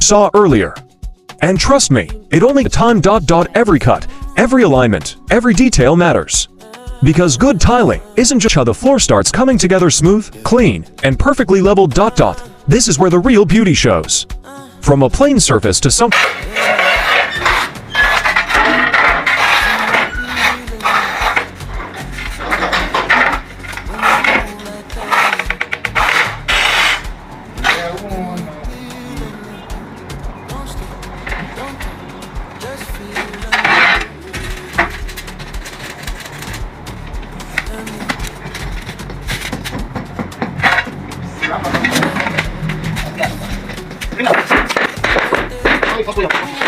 saw earlier. And trust me, it only time ... every cut, every alignment, every detail matters. Because good tiling isn't just how the floor starts coming together smooth, clean, and perfectly leveled ... This is where the real beauty shows. From a plain surface to some... Venga. Ay, paso ya.